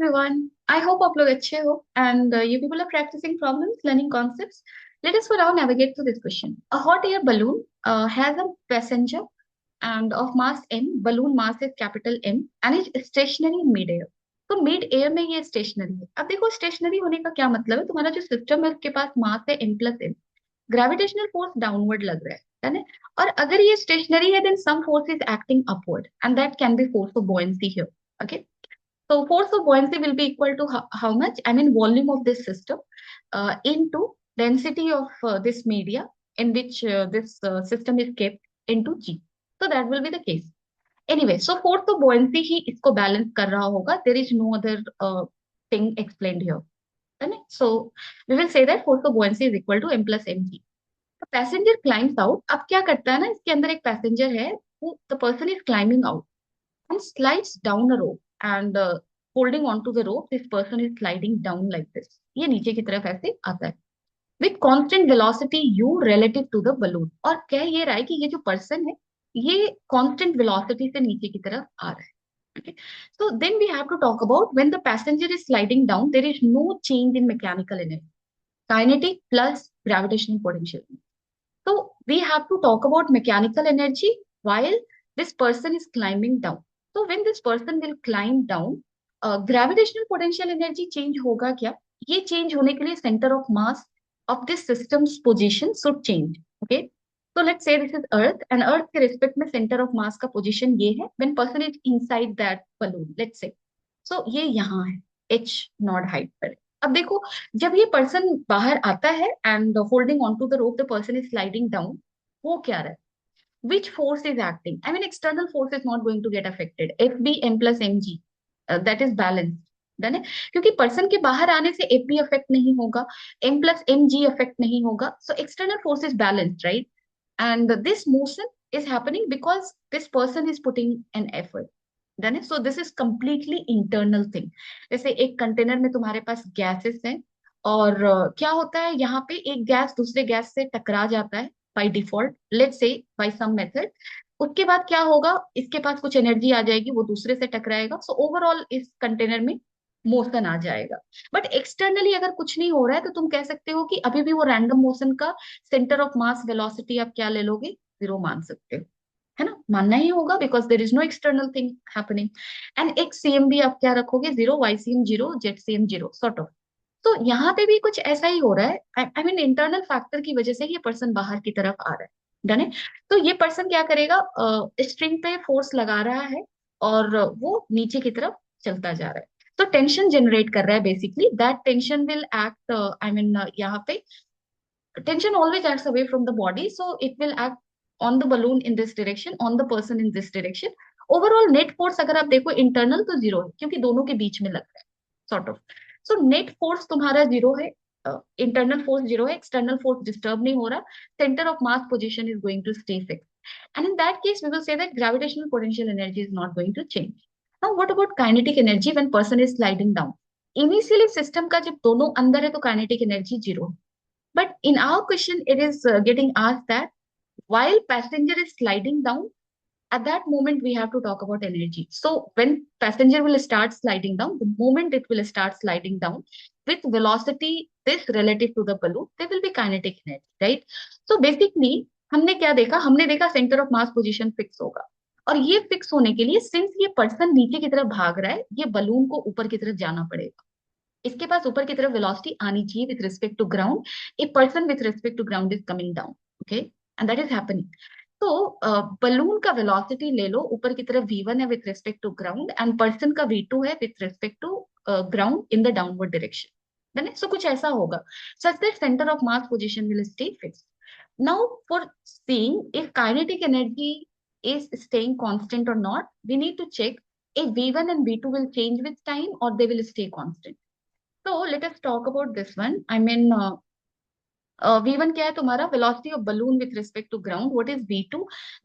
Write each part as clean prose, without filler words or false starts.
everyone. I hope आप लोग अच्छे हो and you people are practicing problems, learning concepts. Let us for now navigate to this question. A hot air balloon has a passenger and of mass m. Balloon mass is capital M and is stationary in mid air. तो mid air में ये stationary है। अब देखो stationery होने का क्या मतलब है। तुम्हारा जो सिस्टम है उसके पास मास है m plus m। Gravitational force downward लग रहा है ना। और अगर ये स्टेशनरी है then some force is acting upward and that can be force of buoyancy here. Okay. So force of buoyancy will be equal to how much? I mean volume of this system into density of this media in which this system is kept into G. So that will be the case. Anyway, so force of buoyancy ही इसको balance कर रहा होगा. There is no other thing explained here. है ना? So we will say that force of buoyancy is equal to m plus mg. The passenger climbs out. अब क्या करता है ना, इसके अंदर एक passenger है. Who the person is climbing out and slides down a rope and holding on to the rope this person is sliding down like this. ये नीचे की तरफ ऐसे आता है with constant velocity u relative to the balloon. और कह ये रहा है कि ये जो person है ये constant velocity से नीचे की तरफ आ रहा है. Okay. So then we have to talk about when the passenger is sliding down there is no change in mechanical energy, kinetic plus gravitational potential. So we have to talk about mechanical energy while this person is climbing down. So when this person will climb down, gravitational potential energy change होगा क्या? ये change होने के लिए center of mass of this system's position should change. Okay. So let's say this is Earth and Earth के respect में center of mass का position ये है when person is inside that balloon. Let's say. So ये यहाँ है h not height पर. अब देखो जब ये पर्सन बाहर आता है and holding on to the rope the person is sliding down, वो क्या रहा है? Which force is acting? I mean external force is not going to get affected. F B M plus M G that is balanced. Done है. क्योंकि person के बाहर आने से एफ बी अफेक्ट नहीं होगा, M plus M G affect नहीं होगा. So external force is balanced, right? And this motion is happening because this person is putting an effort. Done है. So this is completely internal thing. जैसे एक container में तुम्हारे पास gases हैं और क्या होता है यहाँ पे एक गैस दूसरे गैस से टकरा जाता है by default, let's say by some method. उसके बाद क्या होगा, इसके पास कुछ एनर्जी आ जाएगी, वो दूसरे से टकराएगा. सो ओवरऑल इस कंटेनर में मोशन आ जाएगा. बट एक्सटर्नली अगर कुछ नहीं हो रहा है तो तुम कह सकते हो कि अभी भी वो रैंडम मोशन का सेंटर ऑफ मास वेलोसिटी आप क्या ले लोगे? जीरो मान सकते हो. है ना? मानना ही होगा because there is no external thing happening. And एक सीएम भी आप क्या रखोगे? Zero, Y CM zero, Z CM zero sort of. तो यहाँ पे भी कुछ ऐसा ही हो रहा है. आई मीन इंटरनल फैक्टर की वजह से ये पर्सन बाहर की तरफ आ रहा है. डन है. तो ये पर्सन क्या करेगा? स्ट्रिंग पे फोर्स लगा रहा है और वो नीचे की तरफ चलता जा रहा है. तो टेंशन जनरेट कर रहा है basically. That tension will act, I mean यहाँ पे tension always acts away from the body, so it will act on the balloon in this direction, on the person in this direction. Overall net force अगर आप देखो internal तो zero है क्योंकि दोनों के बीच में लग रहा है sort of. So net force तुम्हारा जीरो है, इंटरनल फोर्स जीरो है, एक्सटर्नल फोर्स डिस्टर्ब नहीं हो रहा, centre of mass position is going to stay fix. And in that case we will say that gravitational potential energy is not going to change. Now what about kinetic energy when person is sliding down? Initially system का जब दोनों अंदर है तो kinetic energy zero. But in our question, it is getting asked that while passenger is sliding down, at that moment we have to talk about energy. So when passenger will start sliding down, the moment it will start sliding down with velocity this relative to the balloon, there will be kinetic energy, right? So basically, हमने क्या देखा? हमने देखा centre of mass position fix होगा और ये fix होने के लिए सिंस ये पर्सन नीचे की तरफ भाग रहा है, ये बलून को ऊपर की तरफ जाना पड़ेगा. इसके पास ऊपर की तरफ वेलोसिटी आनी चाहिए with respect to ground. A person with respect to ground is coming down. Okay. And that is happening. तो बलून का वेलोसिटी ले लो, ऊपर की तरफ v1 है with respect to ground and person का v2 है with respect to ground in the downward direction. So कुछ ऐसा होगा such that centre of mass position will stay fixed. Now for seeing if kinetic energy is staying constant or not, we need to check if v1 and v2 will change with time or they will stay constant. So let us talk about this one. I mean, v1 क्या है तुम्हारा? velocity of balloon with respect to ground. What is v2?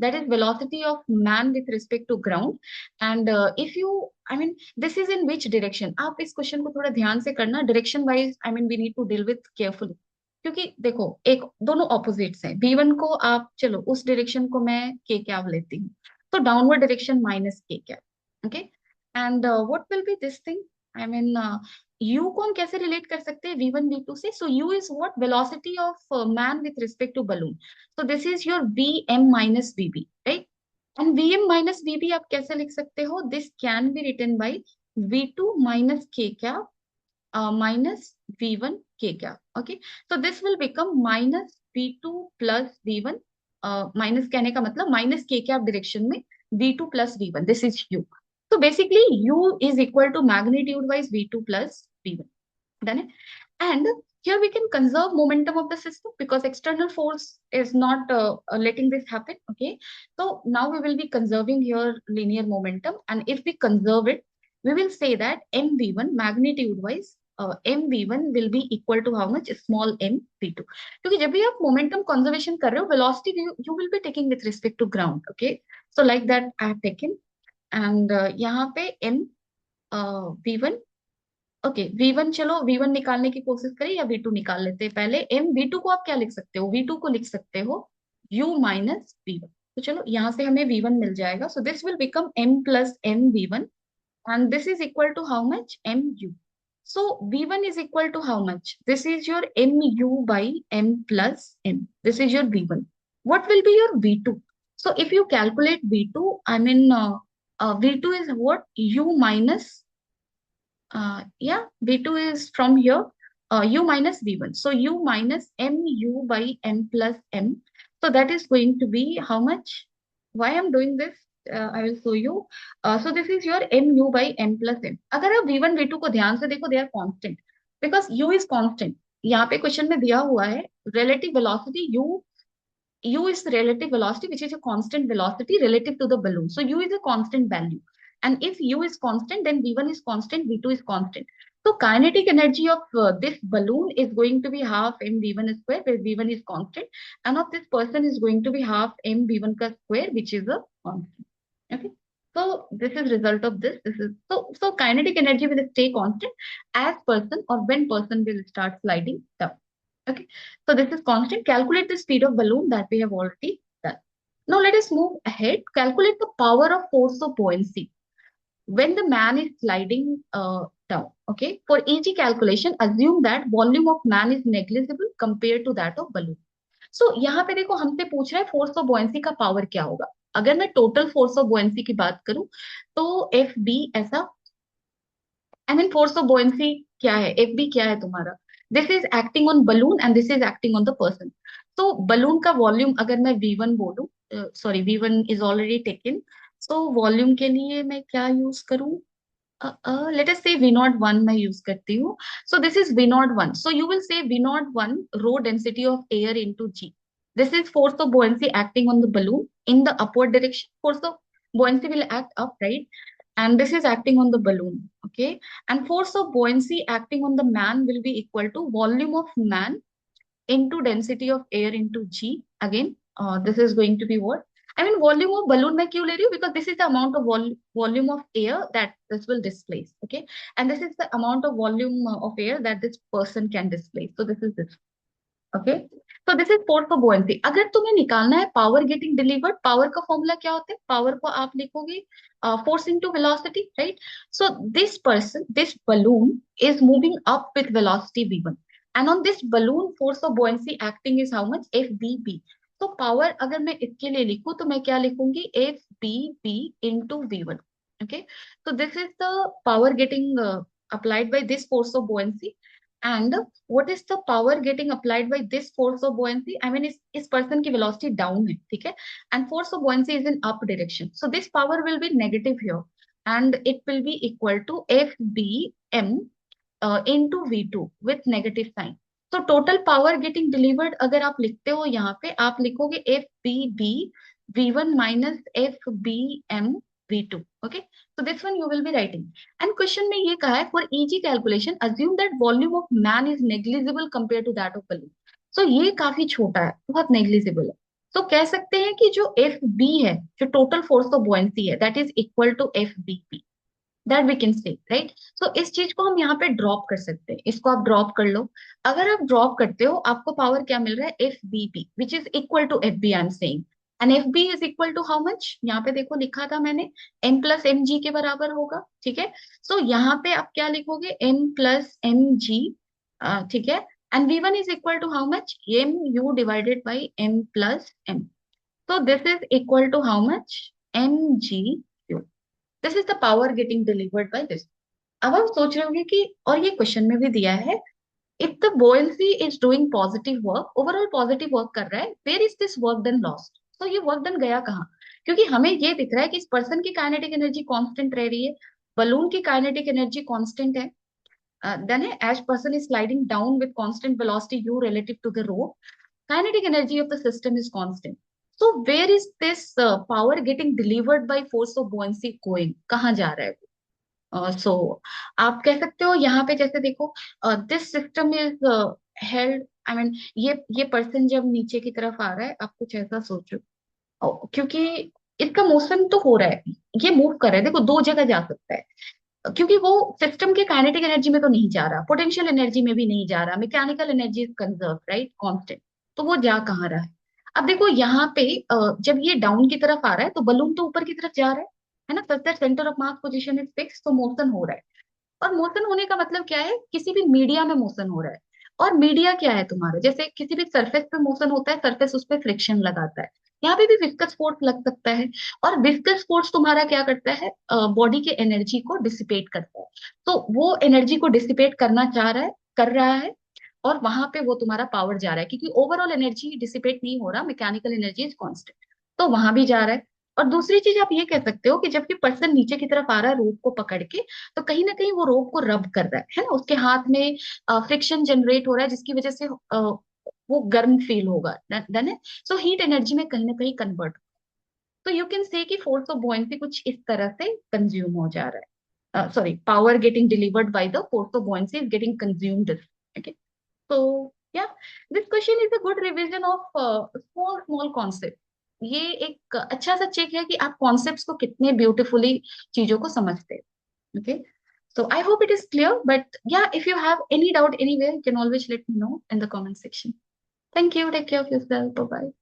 That is velocity of man with respect to ground. And if you, I mean, this is in which direction? आप इस question को थोड़ा ध्यान से करना. Direction wise, I mean, we need to deal with carefully. क्योंकि देखो एक दोनों ऑपोजिट्स हैं. v1 को आप चलो उस डायरेक्शन को मैं k क्या लेती हूँ, तो डाउनवर्ड डायरेक्शन माइनस k क्या. Okay. And what will be this thing? I mean you को हम कैसे रिलेट कर सकते हैं V1 V2 से? So u is what, velocity of man with respect to balloon. So this is your Vm minus Vb, right? And Vm minus Vb आप कैसे लिख सकते हो? This can be written by V2 minus K क्या, minus V1 K क्या. Okay, so this will become minus V2 plus V1. Minus कहने का मतलब माइनस K क्या डायरेक्शन में V2 plus V1. This is U. So basically U is equal to magnitude wise V2 plus V1. Done it? And here we can conserve momentum of the system because external force is not letting this happen. Okay, so now we will be conserving here linear momentum, and if we conserve it, we will say that mv1 magnitude wise mv1 will be equal to how much? Small mv2. क्योंकि जब भी आप momentum conservation कर रहे हो, velocity you will be taking with respect to ground. Okay, so like that I have taken, and यहाँ पे m v1. Okay, V1, चलो V1 निकालने की कोशिश करें या V2 निकाल लेते हैं पहले. M V2 को आप क्या लिख सकते हो? V2 को लिख सकते हो U माइनस V1. तो चलो यहाँ से हमें V1 मिल जाएगा. So this will become M plus M V1, and this is equal to how much? MU. So V1 is equal to how much? This is your MU by M plus M. This is your V1. What will be your V2? So if you calculate V2, I mean V2 is what? U minus yeah, V2 is from here, U minus V1. So U minus MU by M plus M. So that is going to be how much? Why I'm doing this? I will show you. So this is your MU by M plus M. अगर आप V1 V2 को ध्यान से देखो, they are constant because U is constant. यहाँ पे question में दिया हुआ है relative velocity U is the relative velocity, which is a constant velocity relative to the balloon. So U is a constant value. And if U is constant, then V1 is constant, V2 is constant. So kinetic energy of this balloon is going to be half mv1 square, where v1 is constant, and of this person is going to be half mv1 ka square, which is a constant. Okay. So this is result of this. This is so kinetic energy will stay constant as person or when person will start sliding down. Okay, so this is constant. Calculate the speed of balloon that we have already done. Now let us move ahead. Calculate the power of force of buoyancy when the man is sliding down. Okay, for easy calculation, assume that volume of man is negligible compared to that of balloon. So यहाँ पे देखो हमसे पूछ रहा है force of बुओयंसी का power क्या होगा. अगर मैं टोटल फोर्स ऑफ बुओयंसी की बात करूं तो एफ बी ऐसा, आई मीन फोर्स ऑफ बुओयंसी क्या है, एफ बी क्या है तुम्हारा? This is acting on balloon and this is acting on the person. तो बलून का वॉल्यूम अगर मैं V1 बोलूं, sorry V1 is already taken. So volume के लिए मैं क्या यूज करूं? लेट अस से V01 मैं यूज करती हूँ. सो this is V01. So you will say V01 rho density of air into G. This is force of buoyancy acting on the balloon in the upward direction. Force of buoyancy will act up, right? And this is acting on the balloon, okay? And force of buoyancy acting on the man will be equal to volume of man into density of air into G. Again, this is going to be what? I mean, volume of balloon मैं क्यों ले रही हूँ? Because this is the amount of volume of air that this will displace, okay? And this is the amount of volume of air that this person can displace. So this is this. Okay, तो this is force of buoyancy. अगर तुम्हें निकालना है power getting delivered, power का formula क्या होता है? Power को आप लिखोगे force into velocity, right? So this person, this balloon is moving up with velocity v1, and on this balloon force of buoyancy acting is how much? F B B. तो power अगर मैं इसके लिए लिखूं तो मैं क्या लिखूंगी? F B B into V one. Okay, so this is the power getting applied by this force of buoyancy. And what is the power getting applied by this force of buoyancy? I mean, इस person की velocity down है, ठीक है? And force of buoyancy is in up direction. So this power will be negative here, and it will be equal to FBm into V2 with negative sign. So total power getting delivered अगर आप लिखते हो यहाँ पे, आप लिखोगे FBB V1 minus FBm V2. Okay, so this one you will be writing. And question में ये कहा है for easy calculation assume that volume of man is negligible compared to that of balloon. So ये काफी छोटा है, बहुत negligible है. तो कह सकते हैं कि जो FB है, जो total force of buoyancy है, that is equal to FBP. That we can say, right? So इस चीज को हम यहाँ पे ड्रॉप कर सकते हैं. इसको आप ड्रॉप कर लो. अगर आप ड्रॉप करते हो आपको पावर क्या मिल रहा है? FBP, which is equal to FB, I am saying. And F B is equal to how much, यहाँ पे देखो लिखा था मैंने, एम प्लस एम जी के बराबर होगा, ठीक है। सो यहाँ पे आप क्या लिखोगे, एम प्लस एम जी, ठीक है। And V one is equal to how much, M U divided by M plus M. So this is equal to how much? mgq. This is the power getting delivered by this. अब आप सोच रहे होंगे कि, और ये question में भी दिया है, if the buoyancy is doing positive work, overall positive work कर रहा है, where is this work done lost? तो ये वर्क डन गया कहाँ? क्योंकि हमें ये दिख रहा है कि इस पर्सन की काइनेटिक एनर्जी कांस्टेंट रह रही है, बलून की काइनेटिक एनर्जी कांस्टेंट है, then as person is sliding down with constant velocity u relative to the rope, kinetic energy of the system is constant. So where is this power getting delivered by force of buoyancy going? कहाँ जा रहा है वो? So आप कह सकते हो यहाँ पे, जैसे देखो, this system is held, I mean ये पर्सन जब नीचे की तरफ आ रहा है, आप कुछ ऐसा सोचो, क्योंकि इसका मोशन तो हो रहा है, ये मूव कर रहा है, देखो दो जगह जा सकता है, क्योंकि वो सिस्टम के काइनेटिक एनर्जी में तो नहीं जा रहा, पोटेंशियल एनर्जी में भी नहीं जा रहा, mechanical energy is conserve, right, constant. तो वो जा कहाँ रहा है? अब देखो यहाँ पे जब ये डाउन की तरफ आ रहा है तो बलून तो ऊपर की तरफ जा रहा है ना, सच that centre of mass position is fix, तो मोशन हो रहा है। और मोशन होने का मतलब क्या है, किसी भी मीडिया में मोशन हो रहा है। और मीडिया क्या है तुम्हारा, जैसे किसी भी सरफेस पे मोशन होता है, सरफेस उस पर फ्रिक्शन लगाता है, यहाँ पे भी विस्कस फोर्स लग सकता है। और विस्कस फोर्स तुम्हारा क्या करता है, बॉडी के एनर्जी को डिसिपेट करता है। तो वो एनर्जी को डिसिपेट करना चाह रहा है, कर रहा है, और वहां पे वो तुम्हारा पावर जा रहा है, क्योंकि ओवरऑल एनर्जी डिसिपेट नहीं हो रहा, मैकेनिकल एनर्जी इज कांस्टेंट, तो वहां भी जा रहा है। और दूसरी चीज आप ये कह सकते हो कि जबकि पर्सन नीचे की तरफ आ रहा है रोप को पकड़ के, तो कहीं ना कहीं वो रोप को रब कर रहा है ना, उसके हाथ में फ्रिक्शन जनरेट हो रहा है, जिसकी वजह से वो गर्म फील होगा, डन है। सो हीट एनर्जी में कहीं ना कहीं कन्वर्ट, तो यू कैन से कि फोर्स ऑफ बुओयंसी कुछ इस तरह से कंज्यूम हो जा रहा है, sorry, power getting delivered by the force of buoyancy is getting consumed, okay. तो yeah, this question is a good revision of small small concept. ये एक अच्छा सा चेक है कि आप कॉन्सेप्ट्स को कितने ब्यूटीफुली चीजों को समझते हैं, okay. So I hope it is clear, but yeah, if you have any doubt anywhere, you can always let me know in the comment section. Thank you. Take care of yourself. Bye bye.